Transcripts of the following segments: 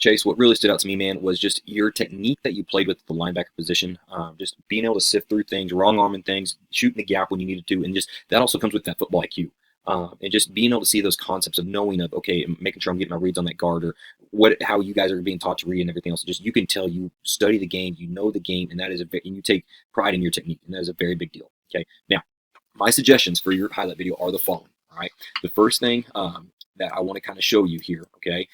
Chase, what really stood out to me, man, was just your technique that you played with the linebacker position. Just being able to sift through things, wrong arming things, shooting the gap when you needed to, and just that also comes with that football IQ. And just being able to see those concepts of knowing of okay, making sure I'm getting my reads on that guard or how you guys are being taught to read and everything else. Just you can tell you study the game, you know the game, and and you take pride in your technique, and that is a very big deal. Okay, now my suggestions for your highlight video are the following. All right, the first thing that I want to kind of show you here, okay,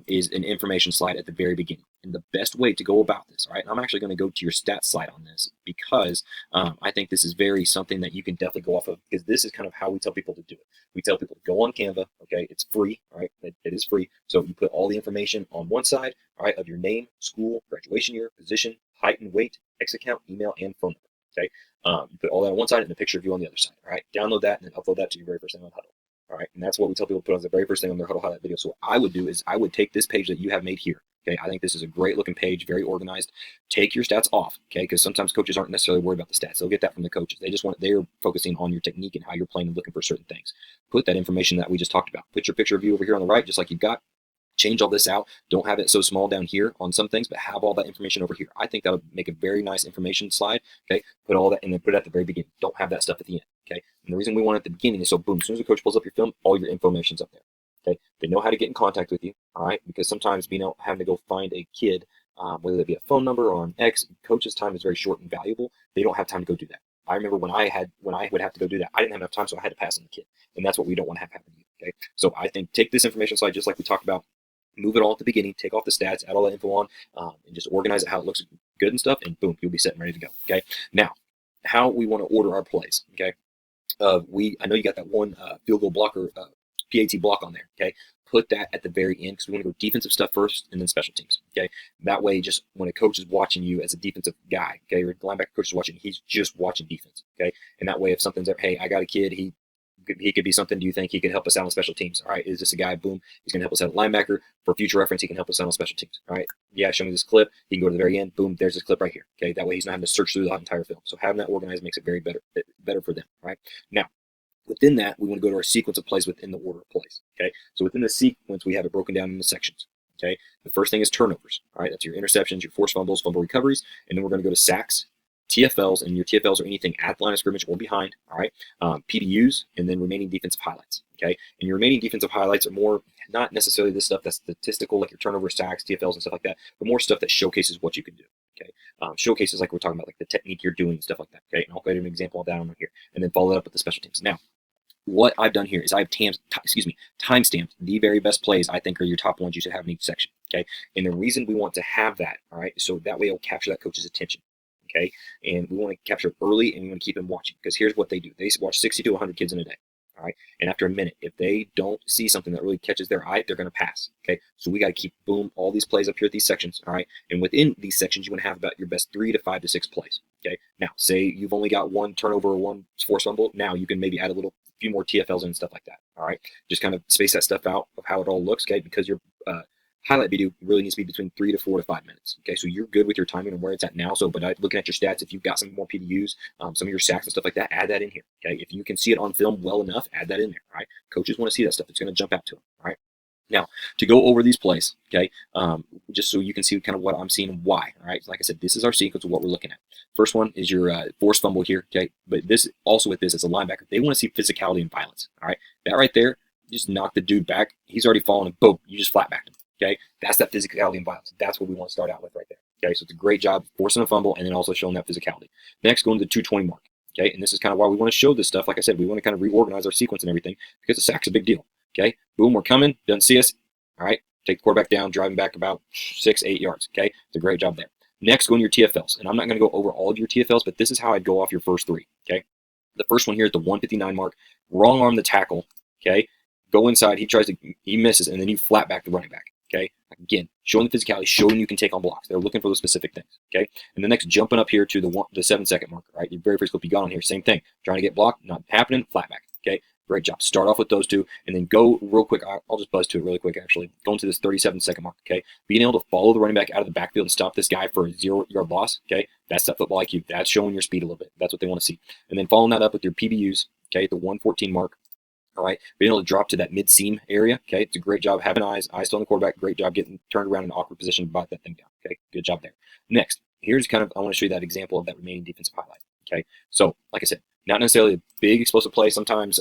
is an information slide at the very beginning. And the best way to go about this, all right, and I'm actually going to go to your stats slide on this because I think this is very something that you can definitely go off of because this is kind of how we tell people to do it. We tell people to go on Canva, okay, it's free, all right, it is free. So you put all the information on one side, all right, of your name, school, graduation year, position, height and weight, X account, email, and phone number, okay. You put all that on one side and a picture of you on the other side, all right. Download that and then upload that to your very first thing on Huddle. All right, and that's what we tell people to put on the very first thing on their Huddle highlight video. So what I would do is I would take this page that you have made here. Okay, I think this is a great looking page, very organized. Take your stats off, okay, because sometimes coaches aren't necessarily worried about the stats. They'll get that from the coaches. They're focusing on your technique and how you're playing and looking for certain things. Put that information that we just talked about. Put your picture of you over here on the right, just like you've got. Change all this out. Don't have it so small down here on some things, but have all that information over here. I think that'll make a very nice information slide. Okay, put all that and then put it at the very beginning. Don't have that stuff at the end. Okay, and the reason we want it at the beginning is so boom, as soon as the coach pulls up your film, all your information's up there. Okay, they know how to get in contact with you. All right, because sometimes having to go find a kid, whether it be a phone number or on X, coach's time is very short and valuable. They don't have time to go do that. I remember when I would have to go do that, I didn't have enough time, so I had to pass on the kid, and that's what we don't want to have happen to you. Okay, so I think take this information slide just like we talked about. Move it all at the beginning, take off the stats, add all that info on, and just organize it how it looks good and stuff, and boom, you'll be set and ready to go. Okay. Now, how we want to order our plays. Okay. I know you got that one field goal blocker, PAT block on there. Okay. Put that at the very end because we want to go defensive stuff first and then special teams. Okay. That way, just when a coach is watching you as a defensive guy, okay, or a linebacker coach is watching, he's just watching defense. Okay. And that way, if something's up, hey, I got a kid, he could be something. Do you think he could help us out on special teams? All right, is this a guy? Boom, he's going to help us out at linebacker. For future reference, he can help us out on special teams. All right, yeah, show me this clip. He can go to the very end. Boom, there's this clip right here. Okay, that way he's not having to search through the entire film. So having that organized makes it very better for them. All right, now within that, we want to go to our sequence of plays within the order of plays. Okay, so within the sequence, we have it broken down into sections. Okay, the first thing is turnovers. All right, that's your interceptions, your forced fumbles, fumble recoveries, and then we're going to go to sacks, TFLs, and your TFLs are anything at the line of scrimmage or behind, all right, PDUs, and then remaining defensive highlights, okay? And your remaining defensive highlights are more, not necessarily this stuff that's statistical, like your turnover, sacks, TFLs, and stuff like that, but more stuff that showcases what you can do, okay? Showcases like we're talking about, like the technique you're doing, stuff like that, okay? And I'll go ahead and an example of that on here, and then follow that up with the special teams. Now, what I've done here is I've time-stamped the very best plays I think are your top ones you should have in each section, okay? And the reason we want to have that, all right, so that way it'll capture that coach's attention. Okay, and we want to capture it early and we want to keep them watching because here's what they do. They watch 60 to 100 kids in a day. All right, and after a minute, if they don't see something that really catches their eye, they're going to pass. Okay, so we got to keep boom all these plays up here at these sections. All right, and within these sections, you want to have about your best 3 to 5 to 6 plays. Okay, now say you've only got one turnover or one forced fumble. Now you can maybe add a few more TFLs and stuff like that. All right, just kind of space that stuff out of how it all looks. Okay, because your highlight video really needs to be between 3 to 4 to 5 minutes. Okay, so you're good with your timing and where it's at now. So, but looking at your stats, if you've got some more PDUs, some of your sacks and stuff like that, add that in here. Okay, if you can see it on film well enough, add that in there. All right, coaches want to see that stuff. It's going to jump out to them. All right. Now, to go over these plays, okay, just so you can see kind of what I'm seeing and why. All right, like I said, this is our sequence of what we're looking at. First one is your forced fumble here. Okay, but this also with this as a linebacker, they want to see physicality and violence. All right, that right there, just knock the dude back. He's already fallen and boom, you just flat backed him. Okay, that's that physicality and violence. That's what we want to start out with right there. Okay, so it's a great job forcing a fumble and then also showing that physicality. Next, going to the 220 mark. Okay, and this is kind of why we want to show this stuff. Like I said, we want to kind of reorganize our sequence and everything because the sack's a big deal. Okay, boom, we're coming, doesn't see us. All right, take the quarterback down, driving back about 6-8 yards. Okay, it's a great job there. Next, going to your TFLs, and I'm not going to go over all of your TFLs, but this is how I'd go off your first 3. Okay, the first one here at the 159 mark, wrong arm the tackle. Okay, go inside, he misses, and then you flat back the running back. Okay, again, showing the physicality, showing you can take on blocks. They're looking for those specific things. Okay, and the next jumping up here to the 7-second marker. Right, your very first clip you got on here, same thing. Trying to get blocked, not happening. Flat back. Okay, great job. Start off with those two, and then go real quick. I'll just buzz to it really quick. Actually, going to this 37-second mark. Okay, being able to follow the running back out of the backfield and stop this guy for a 0-yard loss. Okay, that's that football IQ. That's showing your speed a little bit. That's what they want to see. And then following that up with your PBUs. Okay, the 114 mark. All right, being able to drop to that mid seam area. Okay, it's a great job having eyes still on the quarterback. Great job getting turned around in an awkward position to bite that thing down. Okay, good job there. Next, here's kind of I want to show you that example of that remaining defensive highlight. Okay, so like I said, not necessarily a big explosive play. Sometimes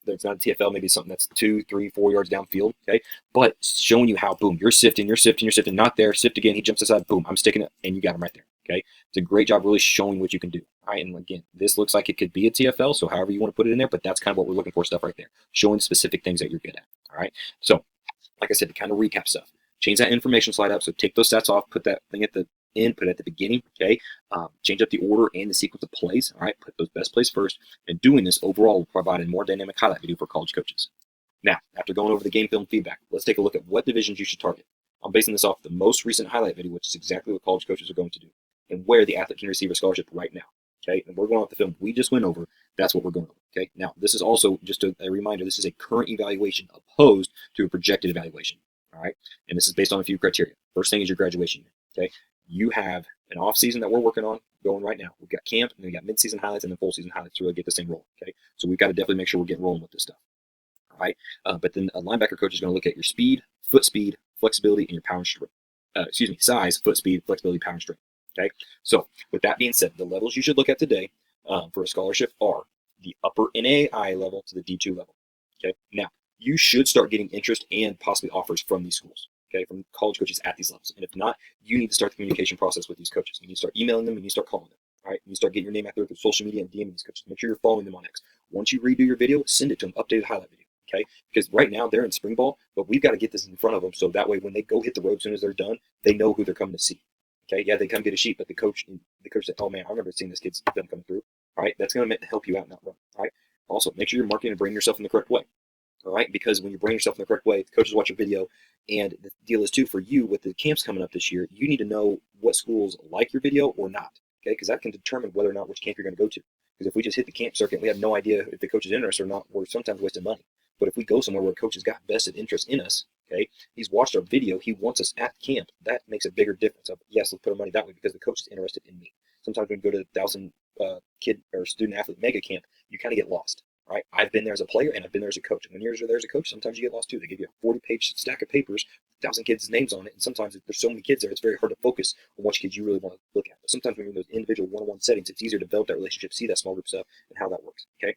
there's not a TFL, maybe something that's 2, 3, 4 yards downfield. Okay, but showing you how boom, you're sifting, not there, sift again. He jumps aside, boom, I'm sticking it, and you got him right there. Okay, it's a great job really showing what you can do. All right, and again, this looks like it could be a TFL, so however you want to put it in there, but that's kind of what we're looking for stuff right there, showing specific things that you're good at. All right, so like I said, to kind of recap stuff, change that information slide up. So take those stats off, put that thing at the end, put it at the beginning. Okay, change up the order and the sequence of plays. All right, put those best plays first. And doing this overall will provide a more dynamic highlight video for college coaches. Now, after going over the game film feedback, let's take a look at what divisions you should target. I'm basing this off the most recent highlight video, which is exactly what college coaches are going to do, and where the athlete can receive a scholarship right now. Okay, and we're going off the film we just went over. That's what we're going over. Okay, now this is also just a reminder. This is a current evaluation opposed to a projected evaluation. All right, and this is based on a few criteria. First thing is your graduation year. Okay, you have an off season that we're working on going right now. We've got camp, and then we got mid-season highlights and then full season highlights to really get this thing rolling. Okay, so we've got to definitely make sure we're getting rolling with this stuff. All right, but then a linebacker coach is going to look at your speed, foot speed, flexibility, and your power and strength. Size, foot speed, flexibility, power and strength. Okay, so with that being said, the levels you should look at today for a scholarship are the upper NAI level to the D2 level. Okay, now you should start getting interest and possibly offers from these schools. Okay, from college coaches at these levels, and if not, you need to start the communication process with these coaches. You need to start emailing them, and you start calling them. All right, you start getting your name out there through social media and DMing these coaches. Make sure you're following them on X. Once you redo your video, send it to them, updated highlight video. Okay, because right now they're in spring ball, but we've got to get this in front of them so that way when they go hit the road as soon as they're done, they know who they're coming to see. Okay, yeah, they come get a sheet, but the coach said, "Oh man, I remember seeing this kid's film coming through." All right, that's going to help you out in that run. All right, also make sure you're marketing and branding yourself in the correct way. All right, because when you brand yourself in the correct way, the coaches watch your video, and the deal is too for you with the camps coming up this year. You need to know what schools like your video or not. Okay, because that can determine whether or not which camp you're going to go to. Because if we just hit the camp circuit, we have no idea if the coach is interested or not. We're sometimes wasting money. But if we go somewhere where a coach has got vested interest in us, okay, he's watched our video, he wants us at camp, that makes a bigger difference of, yes, let's put our money that way because the coach is interested in me. Sometimes when you go to the 1,000 kid or student athlete mega camp, you kind of get lost. Right? I've been there as a player and I've been there as a coach. And when you're there as a coach, sometimes you get lost too. They give you a 40-page stack of papers, 1,000 kids' names on it, and sometimes there's so many kids there, it's very hard to focus on which kids you really want to look at. But sometimes when you're in those individual one-on-one settings, it's easier to develop that relationship, see that small group stuff, and how that works. Okay.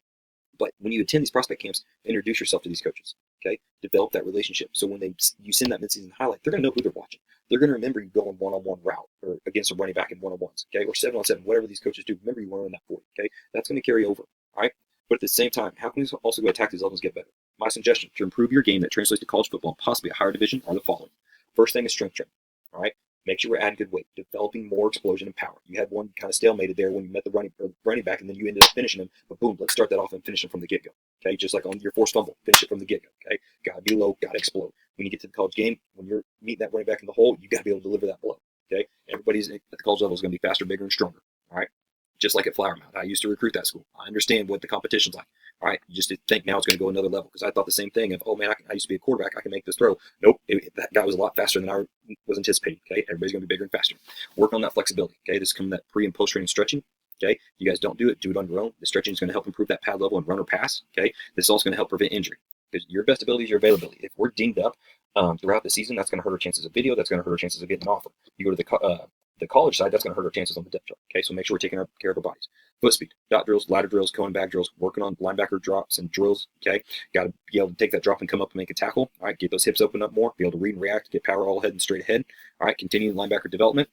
But when you attend these prospect camps, introduce yourself to these coaches. Okay, develop that relationship. So when you send that midseason highlight, they're going to know who they're watching. They're going to remember you going one-on-one route or against a running back in one-on-ones. Okay, or 7-on-7, whatever these coaches do. Remember you were on that 40. Okay, that's going to carry over. All right. But at the same time, how can we also go attack these levels and get better? My suggestion to improve your game that translates to college football and possibly a higher division are the following. First thing is strength training. All right, make sure we're adding good weight, developing more explosion and power. You had one kind of stalemated there when you met the running back, and then you ended up finishing him. But boom, let's start that off and finish him from the get-go. Okay, just like on your forced fumble, finish it from the get-go. Okay, gotta be low, gotta explode. When you get to the college game, when you're meeting that running back in the hole, you gotta be able to deliver that blow. Okay, everybody's at the college level is gonna be faster, bigger, and stronger. All right. Just like at Flower Mound. I used to recruit that school. I understand what the competition's like. All right, you just think now it's going to go another level because I thought the same thing of, oh man, I used to be a quarterback. I can make this throw. Nope, that guy was a lot faster than I was anticipating. Okay, everybody's going to be bigger and faster. Work on that flexibility. Okay, this is coming that pre and post training stretching. Okay, you guys don't do it on your own. The stretching is going to help improve that pad level and run or pass. Okay, this is also going to help prevent injury because your best ability is your availability. If we're dinged up throughout the season, that's going to hurt our chances of video. That's going to hurt our chances of getting an offer. You go to the college side, that's going to hurt our chances on the depth chart. Okay, so make sure we're taking care of our bodies. Foot speed, dot drills, ladder drills, cone bag drills, working on linebacker drops and drills. Okay, got to be able to take that drop and come up and make a tackle. All right, get those hips open up more, be able to read and react, get power all ahead and straight ahead. All right, continue linebacker development,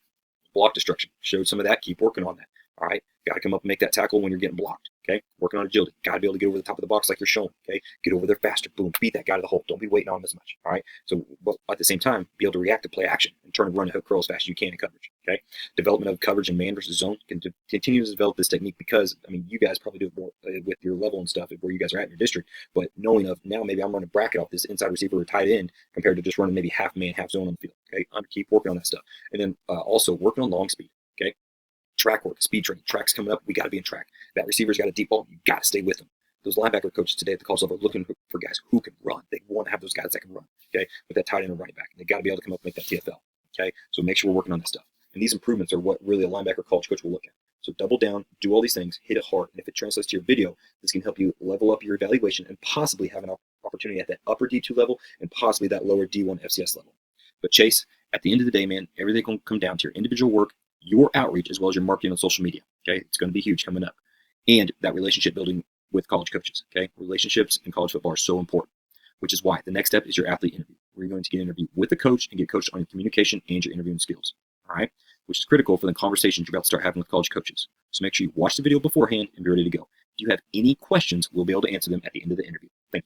block destruction. Showed some of that. Keep working on that. All right, got to come up and make that tackle when you're getting blocked. Okay, working on agility. Got to be able to get over the top of the box like you're showing. Okay, get over there faster. Boom, beat that guy to the hole. Don't be waiting on him as much. All right, so but at the same time, be able to react to play action and turn and run and hook curl as fast as you can in coverage. Okay, development of coverage in man versus zone. Continue to develop this technique because I mean you guys probably do it more with your level and stuff where you guys are at in your district. But knowing of now maybe I'm running bracket off this inside receiver or tight end compared to just running maybe half man half zone on the field. Okay, keep working on that stuff and then also working on long speed. Okay. Track work, speed training, track's coming up. We got to be in track. That receiver's got a deep ball. You got to stay with them. Those linebacker coaches today at the college level are looking for guys who can run. They want to have those guys that can run. Okay, with that tight end and running back, and they got to be able to come up and make that TFL. Okay, so make sure we're working on that stuff. And these improvements are what really a linebacker college coach will look at. So double down, do all these things, hit it hard. And if it translates to your video, this can help you level up your evaluation and possibly have an opportunity at that upper D2 level and possibly that lower D1 FCS level. But Chase, at the end of the day, man, everything will come down to your individual work, your outreach, as well as your marketing on social media. Okay, it's going to be huge coming up. And that relationship building with college coaches. Okay, relationships in college football are so important, which is why the next step is your athlete interview. Where you're going to get an interview with a coach and get coached on your communication and your interviewing skills. All right, which is critical for the conversations you're about to start having with college coaches. So make sure you watch the video beforehand and be ready to go. If you have any questions, we'll be able to answer them at the end of the interview.